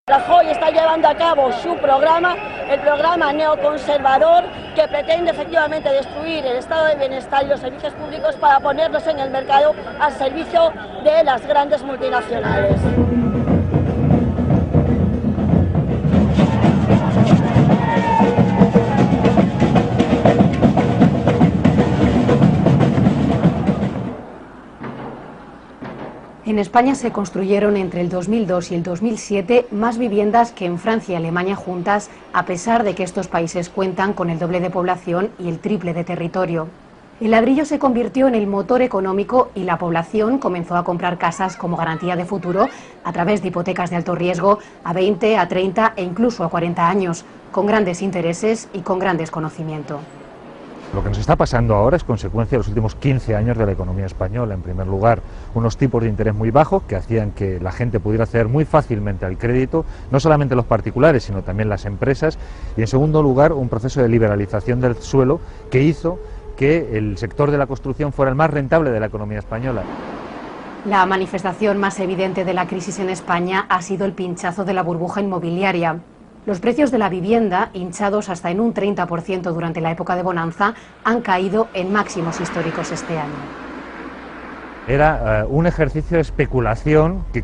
Rajoy está llevando a cabo su programa, el programa neoconservador, que pretende efectivamente destruir el estado de bienestar y los servicios públicos para ponerlos en el mercado al servicio de las grandes multinacionales. En España se construyeron entre el 2002 y el 2007 más viviendas que en Francia y Alemania juntas, a pesar de que estos países cuentan con el doble de población y el triple de territorio. El ladrillo se convirtió en el motor económico y la población comenzó a comprar casas como garantía de futuro a través de hipotecas de alto riesgo a 20, a 30 e incluso a 40 años, con grandes intereses y con gran desconocimiento. Lo que nos está pasando ahora es consecuencia de los últimos 15 años de la economía española. En primer lugar, unos tipos de interés muy bajos que hacían que la gente pudiera acceder muy fácilmente al crédito, no solamente los particulares, sino también las empresas. Y en segundo lugar, un proceso de liberalización del suelo que hizo que el sector de la construcción fuera el más rentable de la economía española. La manifestación más evidente de la crisis en España ha sido el pinchazo de la burbuja inmobiliaria. Los precios de la vivienda, hinchados hasta en un 30% durante la época de bonanza, han caído en máximos históricos este año. Era un ejercicio de especulación que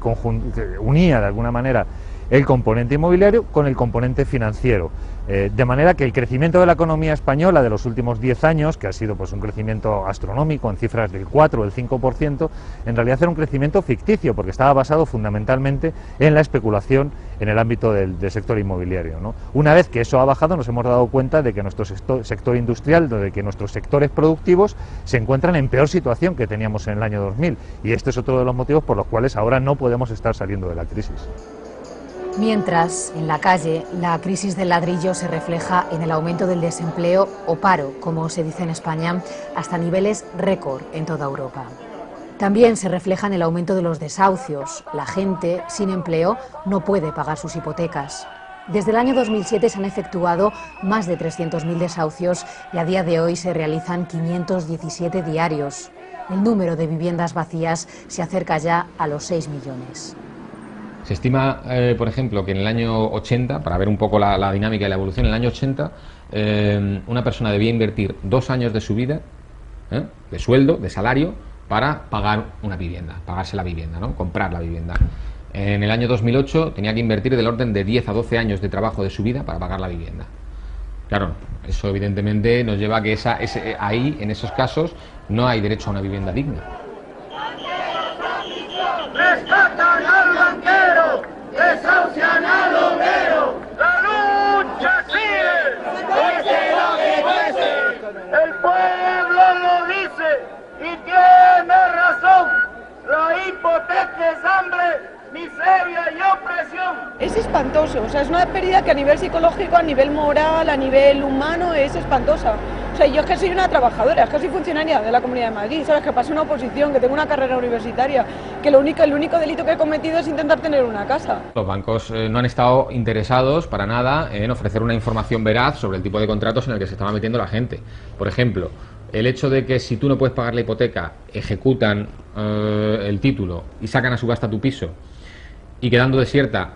unía de alguna manera el componente inmobiliario con el componente financiero, de manera que el crecimiento de la economía española de los últimos 10 años, que ha sido pues un crecimiento astronómico en cifras del 4 o del 5%, en realidad era un crecimiento ficticio porque estaba basado fundamentalmente en la especulación en el ámbito del sector inmobiliario, ¿no? Una vez que eso ha bajado, nos hemos dado cuenta de que nuestro sector industrial, de que nuestros sectores productivos se encuentran en peor situación que teníamos en el año 2000, y este es otro de los motivos por los cuales ahora no podemos estar saliendo de la crisis. Mientras, en la calle, la crisis del ladrillo se refleja en el aumento del desempleo o paro, como se dice en España, hasta niveles récord en toda Europa. También se refleja en el aumento de los desahucios. La gente sin empleo no puede pagar sus hipotecas. Desde el año 2007 se han efectuado más de 300.000 desahucios y a día de hoy se realizan 517 diarios. El número de viviendas vacías se acerca ya a los 6 millones. Se estima, por ejemplo, que en el año 80, para ver un poco la dinámica y la evolución, en el año 80 una persona debía invertir 2 años de su vida, de sueldo, de salario, para pagar una vivienda, pagarse la vivienda, ¿no? Comprar la vivienda. En el año 2008 tenía que invertir del orden de 10 a 12 años de trabajo de su vida para pagar la vivienda. Claro, eso evidentemente nos lleva a que ahí, en esos casos, no hay derecho a una vivienda digna. ¡Rescatan al banquero! ¡Desahucian al obrero! ¡La lucha sigue! ¡Cueste lo que cueste! ¡El pueblo lo dice! ¡Y tiene razón! ¡La hipoteca es hambre, miseria y opresión! Es espantoso, o sea, es una pérdida que a nivel psicológico, a nivel moral, a nivel humano es espantosa. O sea, yo es que soy una trabajadora, es que soy funcionaria de la Comunidad de Madrid, ¿sabes? Que pasé una oposición, que tengo una carrera universitaria, que el único delito que he cometido es intentar tener una casa. Los bancos no han estado interesados para nada en ofrecer una información veraz sobre el tipo de contratos en el que se estaba metiendo la gente. Por ejemplo, el hecho de que si tú no puedes pagar la hipoteca, ejecutan el título y sacan a subasta tu piso, y quedando desierta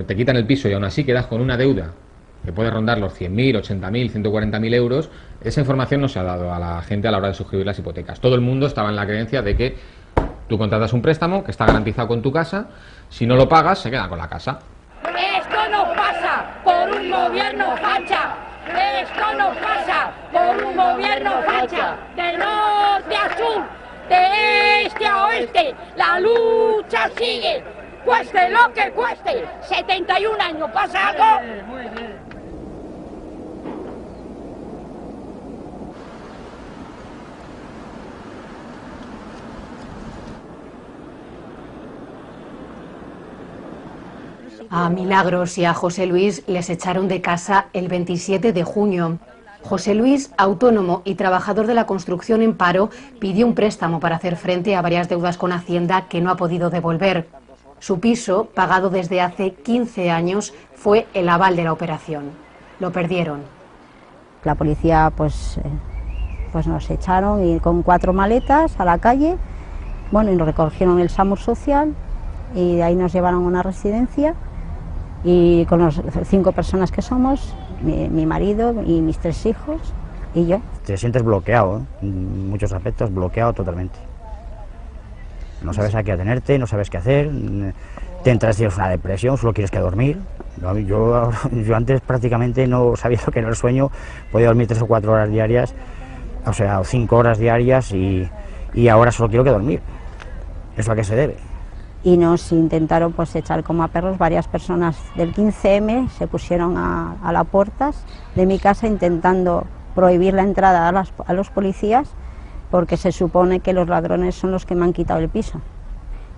te quitan el piso y aún así quedas con una deuda que puede rondar los 100.000, 80.000, 140.000 euros, esa información no se ha dado a la gente a la hora de suscribir las hipotecas. Todo el mundo estaba en la creencia de que tú contratas un préstamo que está garantizado con tu casa, si no lo pagas se queda con la casa. Esto no pasa por un gobierno facha. Esto no pasa por un gobierno facha. De norte a sur, de este a oeste, la lucha sigue. Cueste lo que cueste. 71 años, ¿pasa algo? Muy bien. A Milagros y a José Luis les echaron de casa el 27 de junio. José Luis, autónomo y trabajador de la construcción en paro, pidió un préstamo para hacer frente a varias deudas con Hacienda que no ha podido devolver. Su piso, pagado desde hace 15 años, fue el aval de la operación. Lo perdieron. La policía pues nos echaron y con 4 maletas a la calle, bueno, y nos recogieron el SAMUR social y de ahí nos llevaron a una residencia y con los 5 personas que somos, mi marido y mis 3 hijos y yo. Te sientes bloqueado, en muchos aspectos, bloqueado totalmente. No sabes a qué atenerte, no sabes qué hacer, te entras y tienes una depresión, solo quieres que dormir. Yo antes prácticamente no sabía lo que era el sueño, podía dormir 3 o 4 horas diarias, o sea, 5 horas diarias y ahora solo quiero que dormir. ¿Eso a qué se debe? Y nos intentaron pues echar como a perros. Varias personas del 15M se pusieron a las puertas de mi casa intentando prohibir la entrada a los policías, porque se supone que los ladrones son los que me han quitado el piso.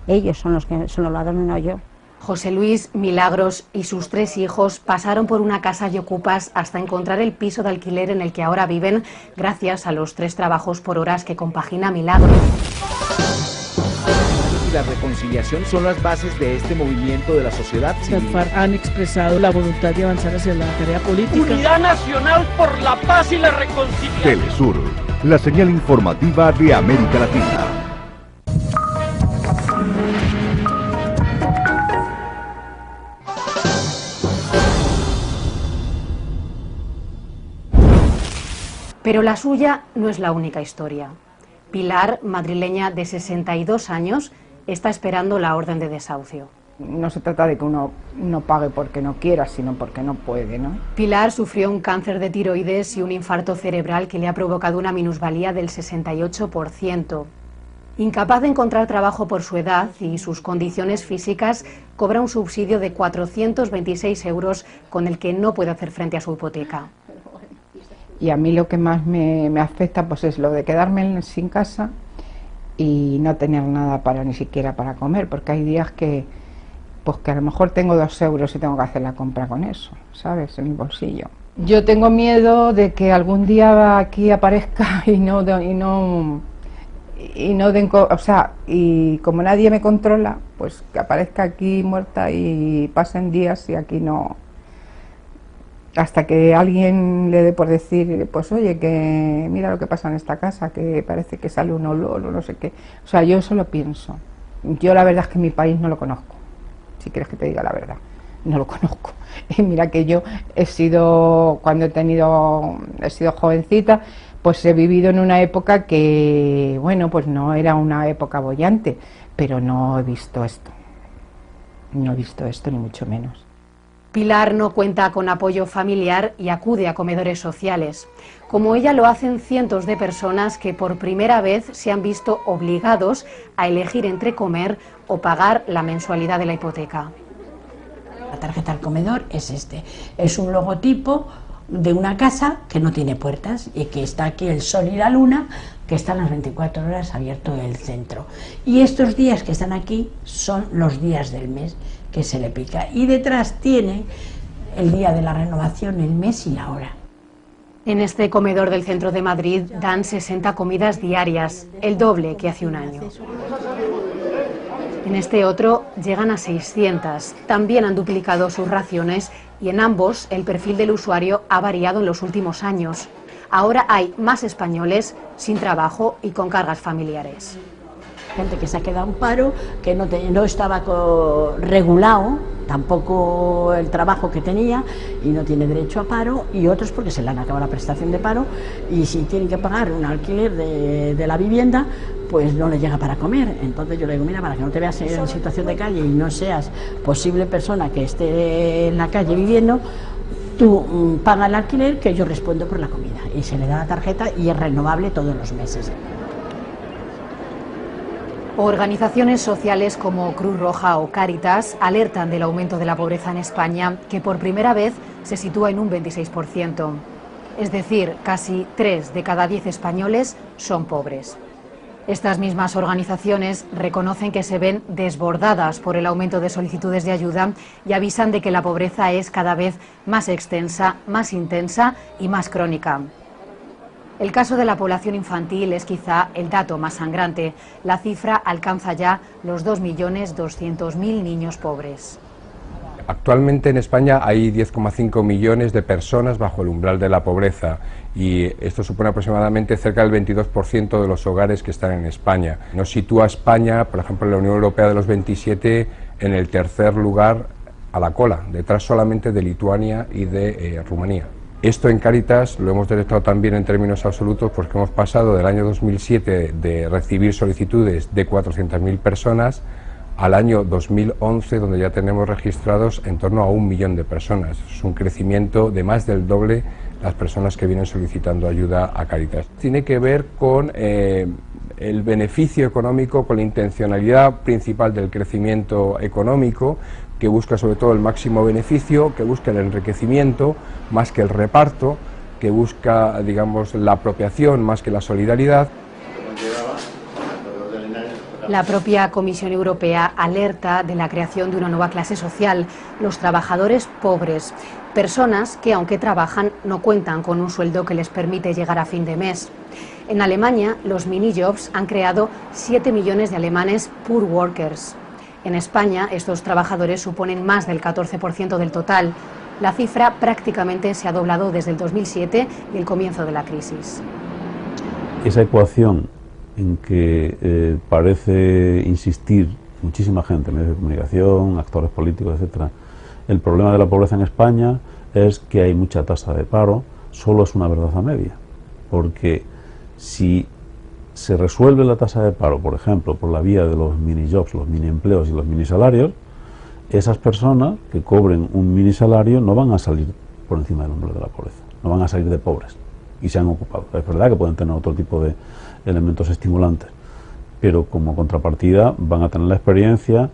Ellos son los que son los ladrones, no yo. José Luis, Milagros y sus 3 hijos pasaron por una casa y ocupas hasta encontrar el piso de alquiler en el que ahora viven, gracias a los 3 trabajos por horas que compagina Milagros. Y la reconciliación son las bases de este movimiento de la sociedad civil. Las FARC han expresado la voluntad de avanzar hacia la tarea política. Unidad Nacional por la Paz y la Reconciliación. Telesur, la señal informativa de América Latina. Pero la suya no es la única historia. Pilar, madrileña de 62 años, está esperando la orden de desahucio. No se trata de que uno no pague porque no quiera, sino porque no puede, ¿no? Pilar sufrió un cáncer de tiroides y un infarto cerebral que le ha provocado una minusvalía del 68%. Incapaz de encontrar trabajo por su edad y sus condiciones físicas, cobra un subsidio de 426 euros con el que no puede hacer frente a su hipoteca. Y a mí lo que más me afecta pues es lo de quedarme sin casa y no tener nada ni siquiera para comer, porque hay días que a lo mejor tengo 2 euros y tengo que hacer la compra con eso, ¿sabes?, en mi bolsillo. Yo tengo miedo de que algún día aquí aparezca y como nadie me controla, pues que aparezca aquí muerta y pasen días y aquí no, hasta que alguien le dé por decir, pues oye, que mira lo que pasa en esta casa, que parece que sale un olor o no sé qué. O sea, yo eso lo pienso. Yo la verdad es que mi país no lo conozco, si quieres que te diga la verdad, no lo conozco. Y mira que yo he sido jovencita, pues he vivido en una época que, bueno, pues no era una época boyante, pero no he visto esto. No he visto esto, ni mucho menos. Pilar no cuenta con apoyo familiar y acude a comedores sociales. Como ella lo hacen cientos de personas que por primera vez se han visto obligados a elegir entre comer o pagar la mensualidad de la hipoteca. La tarjeta del comedor es un logotipo de una casa que no tiene puertas y que está aquí el sol y la luna, que están las 24 horas abierto el centro. Y estos días que están aquí son los días del mes que se le pica. Y detrás tiene el día de la renovación, el mes y la hora. En este comedor del centro de Madrid dan 60 comidas diarias, el doble que hace un año. En este otro llegan a 600. También han duplicado sus raciones y en ambos el perfil del usuario ha variado en los últimos años. Ahora hay más españoles sin trabajo y con cargas familiares. Gente que se ha quedado en paro, que no estaba regulado, tampoco el trabajo que tenía y no tiene derecho a paro, y otros porque se le han acabado la prestación de paro y si tienen que pagar un alquiler de la vivienda, pues no les llega para comer. Entonces yo le digo, mira, para que no te veas en situación de calle y no seas posible persona que esté en la calle viviendo, tú paga el alquiler que yo respondo por la comida, y se le da la tarjeta y es renovable todos los meses. Organizaciones sociales como Cruz Roja o Cáritas alertan del aumento de la pobreza en España, que por primera vez se sitúa en un 26%. Es decir, casi 3 de cada 10 españoles son pobres. Estas mismas organizaciones reconocen que se ven desbordadas por el aumento de solicitudes de ayuda y avisan de que la pobreza es cada vez más extensa, más intensa y más crónica. El caso de la población infantil es quizá el dato más sangrante. La cifra alcanza ya los 2.200.000 niños pobres. Actualmente en España hay 10,5 millones de personas bajo el umbral de la pobreza y esto supone aproximadamente cerca del 22% de los hogares que están en España. Nos sitúa España, por ejemplo, en la Unión Europea de los 27, en el tercer lugar a la cola, detrás solamente de Lituania y de Rumanía. Esto en Cáritas lo hemos detectado también en términos absolutos, porque hemos pasado del año 2007 de recibir solicitudes de 400.000 personas al año 2011, donde ya tenemos registrados en torno a 1 millón de personas. Es un crecimiento de más del doble las personas que vienen solicitando ayuda a Cáritas. Tiene que ver con el beneficio económico, con la intencionalidad principal del crecimiento económico, que busca sobre todo el máximo beneficio, que busca el enriquecimiento más que el reparto, que busca, digamos, la apropiación más que la solidaridad. La propia Comisión Europea alerta de la creación de una nueva clase social, los trabajadores pobres, personas que, aunque trabajan, no cuentan con un sueldo que les permite llegar a fin de mes. En Alemania, los minijobs han creado 7 millones de alemanes poor workers. En España, estos trabajadores suponen más del 14% del total. La cifra prácticamente se ha doblado desde el 2007 y el comienzo de la crisis. Esa ecuación en que parece insistir muchísima gente, medios de comunicación, actores políticos, etcétera. El problema de la pobreza en España es que hay mucha tasa de paro, solo es una verdad a media, porque si se resuelve la tasa de paro, por ejemplo, por la vía de los minijobs, los mini empleos y los mini salarios, esas personas que cobren un mini salario no van a salir por encima del umbral de la pobreza, no van a salir de pobres y se han ocupado. Es verdad que pueden tener otro tipo de elementos estimulantes, pero como contrapartida van a tener la experiencia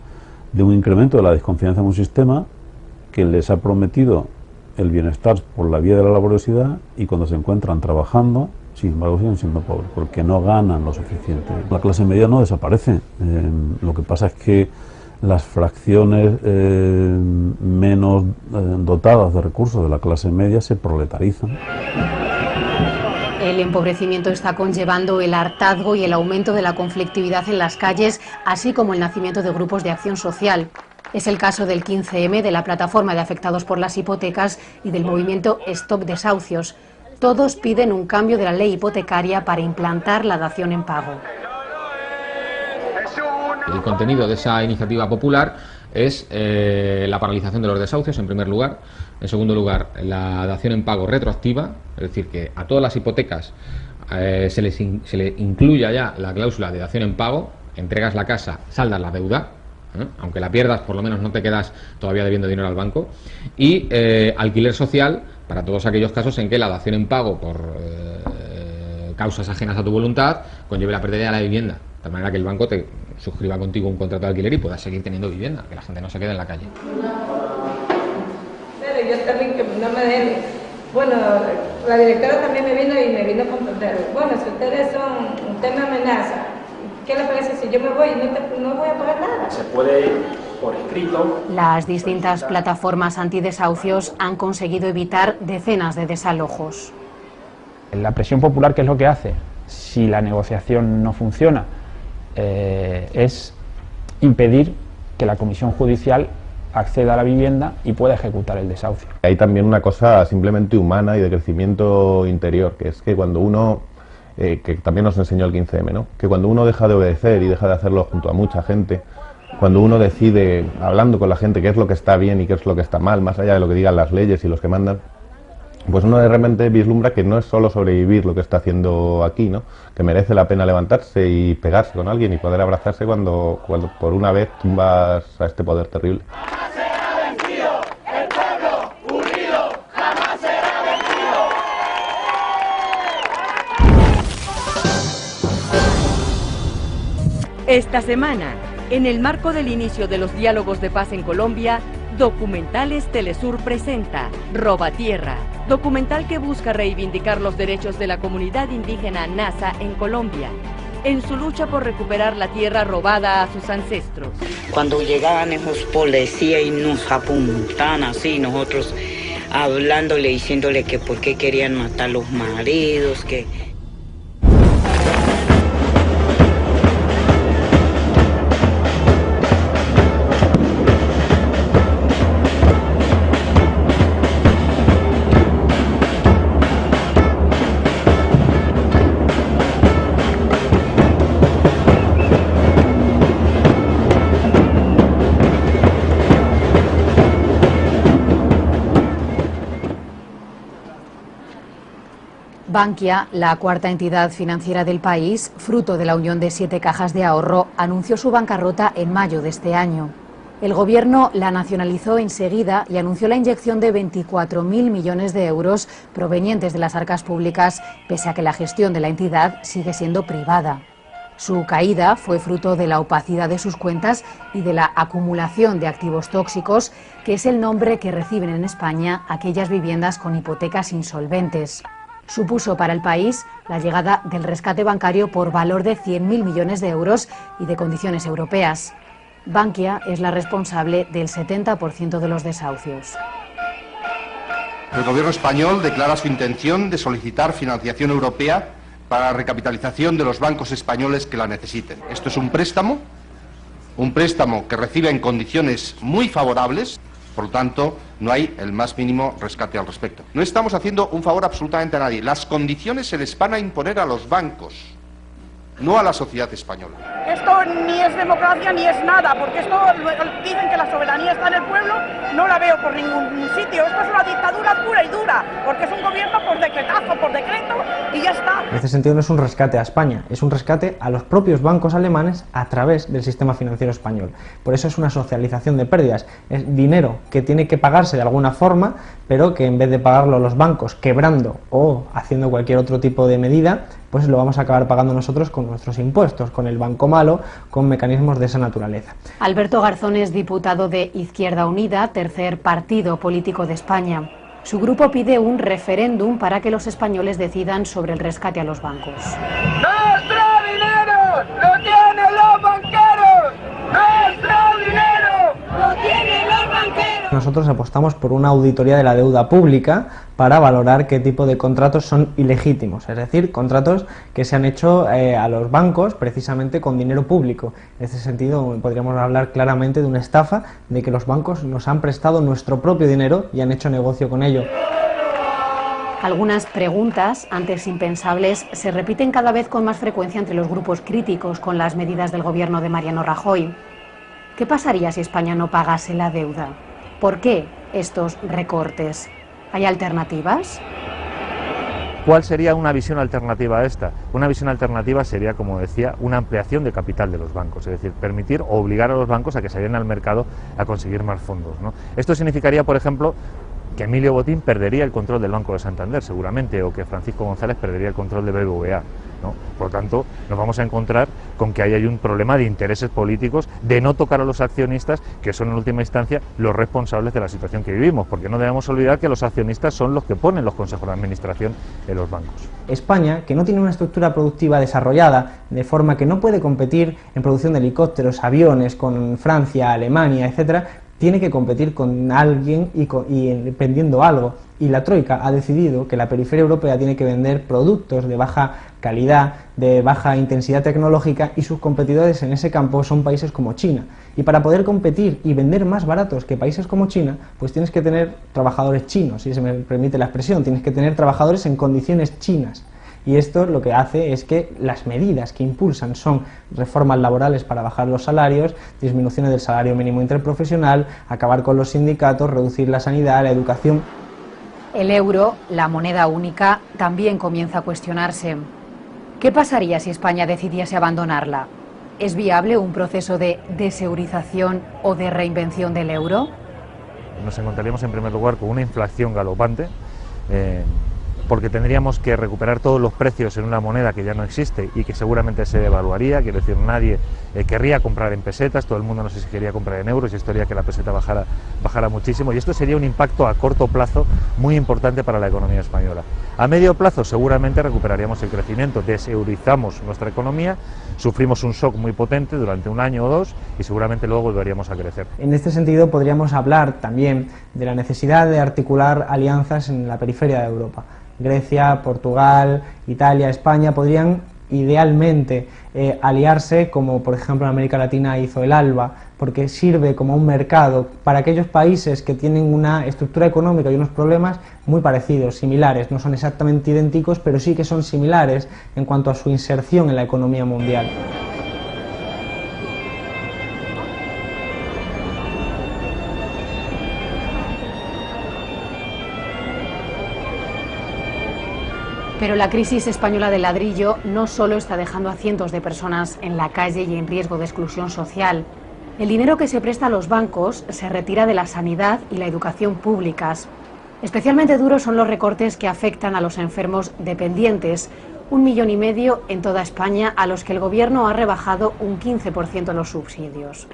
de un incremento de la desconfianza en un sistema que les ha prometido el bienestar por la vía de la laboriosidad, y cuando se encuentran trabajando, sin embargo siguen siendo pobres porque no ganan lo suficiente. La clase media no desaparece, lo que pasa es que las fracciones menos dotadas de recursos de la clase media se proletarizan. El empobrecimiento está conllevando el hartazgo y el aumento de la conflictividad en las calles, así como el nacimiento de grupos de acción social. Es el caso del 15M, de la Plataforma de Afectados por las Hipotecas y del movimiento Stop Desahucios. Todos piden un cambio de la ley hipotecaria para implantar la dación en pago. El contenido de esa iniciativa popular es la paralización de los desahucios, en primer lugar. En segundo lugar, la dación en pago retroactiva, es decir, que a todas las hipotecas se le incluya ya la cláusula de dación en pago. Entregas la casa, saldas la deuda, aunque la pierdas, por lo menos no te quedas todavía debiendo dinero al banco. Y alquiler social para todos aquellos casos en que la dación en pago por causas ajenas a tu voluntad conlleve la pérdida de la vivienda, de tal manera que el banco te suscriba contigo un contrato de alquiler y puedas seguir teniendo vivienda, que la gente no se quede en la calle. Pero yo también que no me den, bueno, la directora también me vino con protero. Bueno, si ustedes usted me amenaza, ¿qué le parece si yo me voy y no voy a pagar nada? Se puede ir por escrito. Las distintas plataformas antidesahucios han conseguido evitar decenas de desalojos. La presión popular, ¿qué es lo que hace? Si la negociación no funciona, es impedir que la comisión judicial acceda a la vivienda y pueda ejecutar el desahucio. Hay también una cosa simplemente humana y de crecimiento interior, que es que cuando uno, que también nos enseñó el 15M, ¿no? Que cuando uno deja de obedecer y deja de hacerlo junto a mucha gente, cuando uno decide, hablando con la gente, qué es lo que está bien y qué es lo que está mal, más allá de lo que digan las leyes y los que mandan, pues uno de repente vislumbra que no es solo sobrevivir lo que está haciendo aquí, ¿no? Que merece la pena levantarse y pegarse con alguien y poder abrazarse cuando por una vez tumbas a este poder terrible. ¡Jamás será vencido! ¡El pueblo unido jamás será vencido! Esta semana, en el marco del inicio de los diálogos de paz en Colombia, Documentales Telesur presenta Roba Tierra, documental que busca reivindicar los derechos de la comunidad indígena Nasa en Colombia, en su lucha por recuperar la tierra robada a sus ancestros. Cuando llegaban esos policías y nos apuntaban así, nosotros hablándole, diciéndole que por qué querían matar a los maridos, que... Bankia, la cuarta entidad financiera del país, fruto de la unión de 7 cajas de ahorro, anunció su bancarrota en mayo de este año. El gobierno la nacionalizó enseguida y anunció la inyección de 24.000 millones de euros provenientes de las arcas públicas, pese a que la gestión de la entidad sigue siendo privada. Su caída fue fruto de la opacidad de sus cuentas y de la acumulación de activos tóxicos, que es el nombre que reciben en España aquellas viviendas con hipotecas insolventes. Supuso para el país la llegada del rescate bancario por valor de 100.000 millones de euros y de condiciones europeas. Bankia es la responsable del 70% de los desahucios. El gobierno español declara su intención de solicitar financiación europea para la recapitalización de los bancos españoles que la necesiten. Esto es un préstamo que recibe en condiciones muy favorables, por lo tanto, no hay el más mínimo rescate al respecto. No estamos haciendo un favor absolutamente a nadie. Las condiciones se les van a imponer a los bancos, no a la sociedad española. Esto ni es democracia ni es nada, porque esto dicen que la soberanía está en el pueblo, no la veo por ningún sitio. Esto es una dictadura pura y dura, porque es un gobierno por decretazo, por decreto, y ya está. En este sentido no es un rescate a España, es un rescate a los propios bancos alemanes a través del sistema financiero español. Por eso es una socialización de pérdidas, es dinero que tiene que pagarse de alguna forma, pero que en vez de pagarlo los bancos quebrando o haciendo cualquier otro tipo de medida, pues lo vamos a acabar pagando nosotros con nuestros impuestos, con el banco malo, con mecanismos de esa naturaleza. Alberto Garzón es diputado de Izquierda Unida, tercer partido político de España. Su grupo pide un referéndum para que los españoles decidan sobre el rescate a los bancos. ¡Nuestro dinero lo tienen los banqueros! ¡Nuestro dinero lo tienen los banqueros! Nosotros apostamos por una auditoría de la deuda pública para valorar qué tipo de contratos son ilegítimos, es decir, contratos que se han hecho a los bancos precisamente con dinero público. En este sentido podríamos hablar claramente de una estafa, de que los bancos nos han prestado nuestro propio dinero y han hecho negocio con ello. Algunas preguntas, antes impensables, se repiten cada vez con más frecuencia entre los grupos críticos con las medidas del gobierno de Mariano Rajoy. ¿Qué pasaría si España no pagase la deuda? ¿Por qué estos recortes? ¿Hay alternativas? ¿Cuál sería una visión alternativa a esta? Una visión alternativa sería, como decía, una ampliación de capital de los bancos, es decir, permitir o obligar a los bancos a que salieran al mercado a conseguir más fondos, ¿no? Esto significaría, por ejemplo, que Emilio Botín perdería el control del Banco de Santander, seguramente, o que Francisco González perdería el control de BBVA, ¿no? Por lo tanto, nos vamos a encontrar con que ahí hay un problema de intereses políticos, de no tocar a los accionistas, que son en última instancia los responsables de la situación que vivimos, porque no debemos olvidar que los accionistas son los que ponen los consejos de administración en los bancos. España, que no tiene una estructura productiva desarrollada, de forma que no puede competir en producción de helicópteros, aviones, con Francia, Alemania, etcétera, tiene que competir con alguien y vendiendo algo. Y la Troika ha decidido que la periferia europea tiene que vender productos de baja calidad, de baja intensidad tecnológica, y sus competidores en ese campo son países como China. Y para poder competir y vender más baratos que países como China, pues tienes que tener trabajadores chinos, si se me permite la expresión, tienes que tener trabajadores en condiciones chinas. Y esto lo que hace es que las medidas que impulsan son reformas laborales para bajar los salarios, disminuciones del salario mínimo interprofesional, acabar con los sindicatos, reducir la sanidad, la educación. El euro, la moneda única, también comienza a cuestionarse. ¿Qué pasaría si España decidiese abandonarla? ¿Es viable un proceso de deseurización o de reinvención del euro? Nos encontraríamos en primer lugar con una inflación galopante, porque tendríamos que recuperar todos los precios en una moneda que ya no existe y que seguramente se devaluaría. Quiero decir, nadie querría comprar en pesetas, todo el mundo no sé si quería comprar en euros, y esto haría que la peseta bajara muchísimo, y esto sería un impacto a corto plazo muy importante para la economía española. A medio plazo seguramente recuperaríamos el crecimiento, deseurizamos nuestra economía, sufrimos un shock muy potente durante un año o dos y seguramente luego volveríamos a crecer. En este sentido podríamos hablar también de la necesidad de articular alianzas en la periferia de Europa. Grecia, Portugal, Italia, España podrían idealmente aliarse, como por ejemplo en América Latina hizo el ALBA, porque sirve como un mercado para aquellos países que tienen una estructura económica y unos problemas muy parecidos, similares, no son exactamente idénticos, pero sí que son similares en cuanto a su inserción en la economía mundial. Pero la crisis española del ladrillo no solo está dejando a cientos de personas en la calle y en riesgo de exclusión social. El dinero que se presta a los bancos se retira de la sanidad y la educación públicas. Especialmente duros son los recortes que afectan a los enfermos dependientes, 1,5 millones en toda España, a los que el Gobierno ha rebajado un 15% los subsidios.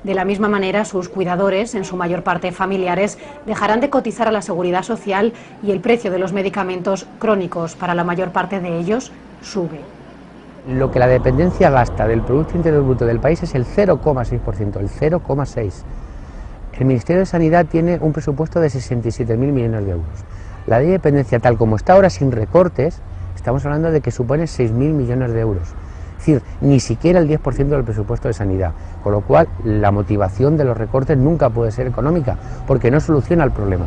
De la misma manera, sus cuidadores, en su mayor parte familiares, dejarán de cotizar a la Seguridad Social y el precio de los medicamentos crónicos para la mayor parte de ellos sube. Lo que la dependencia gasta del Producto Interior Bruto del país es el 0,6%, el 0,6%. El Ministerio de Sanidad tiene un presupuesto de 67.000 millones de euros. La ley de dependencia, tal como está ahora sin recortes, estamos hablando de que supone 6.000 millones de euros. Es decir, ni siquiera el 10% del presupuesto de sanidad, con lo cual la motivación de los recortes nunca puede ser económica, porque no soluciona el problema.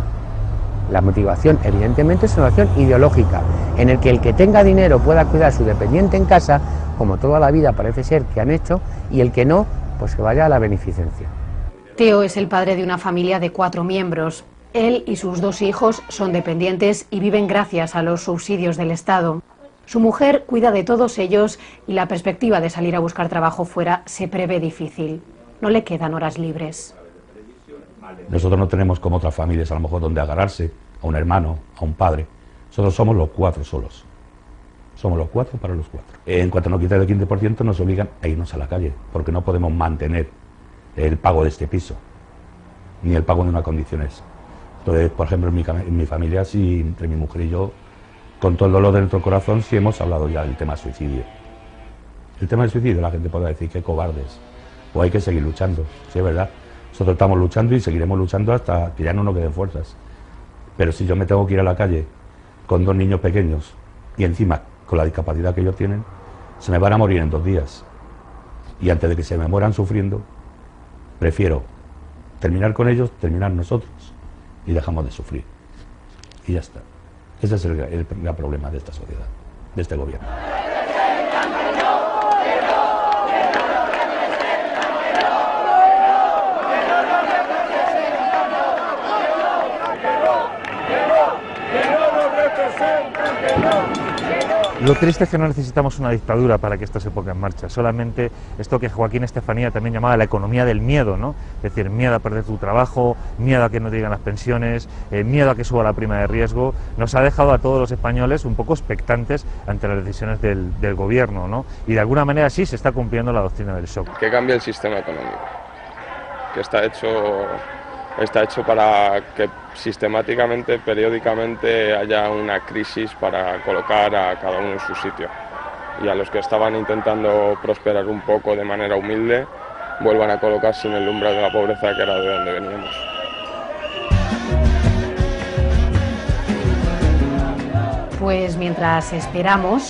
La motivación, evidentemente, es una motivación ideológica, en el que tenga dinero pueda cuidar a su dependiente en casa, como toda la vida parece ser que han hecho, y el que no, pues que vaya a la beneficencia. Teo es el padre de una familia de 4 miembros. Él y sus 2 hijos son dependientes y viven gracias a los subsidios del Estado. Su mujer cuida de todos ellos y la perspectiva de salir a buscar trabajo fuera se prevé difícil. No le quedan horas libres. Nosotros no tenemos como otras familias a lo mejor donde agarrarse, a un hermano, a un padre. Nosotros somos los 4 solos. Somos los 4 para los 4. En cuanto nos quitan el 15% nos obligan a irnos a la calle, porque no podemos mantener el pago de este piso, ni el pago de unas condiciones. Entonces, por ejemplo, en mi familia, sí, entre mi mujer y yo, con todo el dolor de nuestro corazón, sí hemos hablado ya del tema suicidio. El tema del suicidio, la gente podrá decir que cobardes, o hay que seguir luchando, sí es verdad. Nosotros estamos luchando y seguiremos luchando hasta que ya no nos queden fuerzas. Pero si yo me tengo que ir a la calle con 2 niños pequeños y encima con la discapacidad que ellos tienen, se me van a morir en 2 días. Y antes de que se me mueran sufriendo, prefiero terminar con ellos, terminar nosotros y dejamos de sufrir. Y ya está. Ese es el gran problema de esta sociedad, de este gobierno. Lo triste es que no necesitamos una dictadura para que esto se ponga en marcha, solamente esto que Joaquín Estefanía también llamaba la economía del miedo, ¿no? Es decir, miedo a perder tu trabajo, miedo a que no te digan las pensiones, miedo a que suba la prima de riesgo, nos ha dejado a todos los españoles un poco expectantes ante las decisiones del gobierno, ¿no? Y de alguna manera sí se está cumpliendo la doctrina del shock. Que cambie el sistema económico, que está hecho para que sistemáticamente, periódicamente haya una crisis para colocar a cada uno en su sitio. Y a los que estaban intentando prosperar un poco de manera humilde, vuelvan a colocarse en el umbral de la pobreza, que era de donde veníamos. Pues mientras esperamos,